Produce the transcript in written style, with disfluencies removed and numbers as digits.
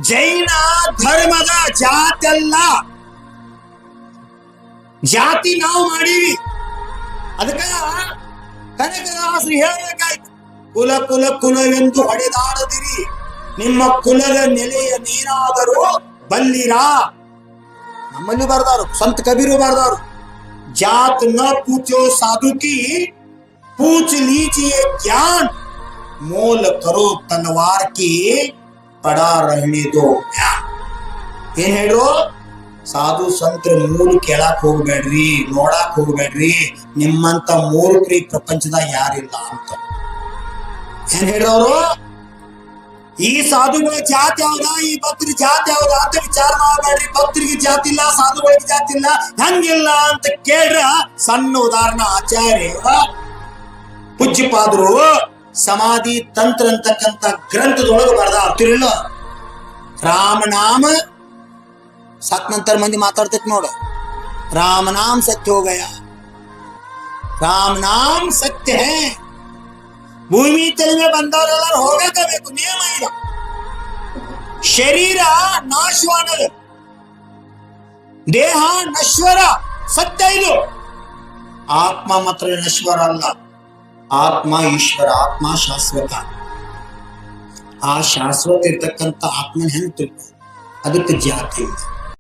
ಜೈನ ಧರ್ಮದ ಜಾತಿ ಅಲ್ಲ, ಜಾತಿ ನಾವು ಮಾಡೀವಿ. ಅದಕ್ಕ ಕನಕದಾಸರು ಹೇಳಬೇಕಾಯ್ತು, ಕುಲ ಕುಲ ಕುಲವೆಂದು ಹೊಡೆದಾಡದಿರಿ, ನಿಮ್ಮ ಕುಲದ ನೆಲೆಯನ್ನೇನಾದರೂ ಬಲ್ಲಿರಾ. ನಮ್ಮಲ್ಲಿ ಬರ್ದಾರು, ಸಂತ ಕಬೀರು ಬರ್ದಾರು, जात न पूछो साधु की, पूछ लीजिए ज्ञान, मोल करो तलवार की, पड़ा रहने दो ज्ञान. ಏನ್ ಹೇಳ್ರು? ಸಾಧು ಸಂತರ ಮೂಲ ಕೇಳಾಕ್ ಹೋಗ್ಬೇಡ್ರಿ, ನೋಡಾಕ್ ಹೋಗ್ಬೇಡ್ರಿ, ನಿಮ್ಮಂತ ಮೂರ್ಖರಿ ಪ್ರಪಂಚದಾಗ ಯಾರಿಲ್ಲ ಅಂತ. ಏನ್ ಹೇಳ್ರವ್ರು? ಈ ಸಾಧುಗಳ ಜಾತಿ ಯಾವ್ದ, ಈ ಭಕ್ತರಿಗೆ ಜಾತಿ ಯಾವ್ದ ಅಂತ ವಿಚಾರ ಮಾಡಬೇಡ್ರಿ. ಭಕ್ತರಿಗೆ ಜಾತಿ ಇಲ್ಲ, ಸಾಧುಗಳಿಗೆ ಜಾತಿ ಇಲ್ಲ, ಹಂಗಿಲ್ಲ ಅಂತ ಕೇಳ್ರ. ಸಣ್ಣ ಉದಾಹರಣೆ ಆಚಾರ್ಯ ಪೂಜ್ಯಪಾದರು ಸಮಾಧಿ ತಂತ್ರ ಅಂತಕ್ಕಂಥ ಗ್ರಂಥದೊಳಗೆ ಬರ್ದಾರ್ತಿರಲ್ಲ, ರಾಮನಾಮ ಸಾಕ್ ನಂತರ ಮಂದಿ ಮಾತಾಡ್ತೈತಿ ನೋಡು, ರಾಮನಾಮ್ ಸತ್ಯ ಹೋ ಗಯಾ, ರಾಮನಾಮ್ ಸತ್ಯ ಹೇ. ಭೂಮಿ ತಲೆ ಬಂದವರೆಲ್ಲರೂ ಹೋಗಬೇಕು, ನಿಯಮ ಇಲ್ಲ. ಶರೀರ ನಾಶವಾನದು, ದೇಹ ನಶ್ವರ, ಸತ್ಯ ಇದು. ಆತ್ಮ ಮಾತ್ರ ನಶ್ವರ ಅಲ್ಲ, ಆತ್ಮ ಈಶ್ವರ, ಆತ್ಮ ಶಾಶ್ವತ. ಆ ಶಾಶ್ವತ ಇರ್ತಕ್ಕಂಥ ಆತ್ಮನ ಹೆಂಗ್ ತಿಳ್ಕೊ, ಅದಕ್ಕೆ ಜಾತಿ ಇದೆ.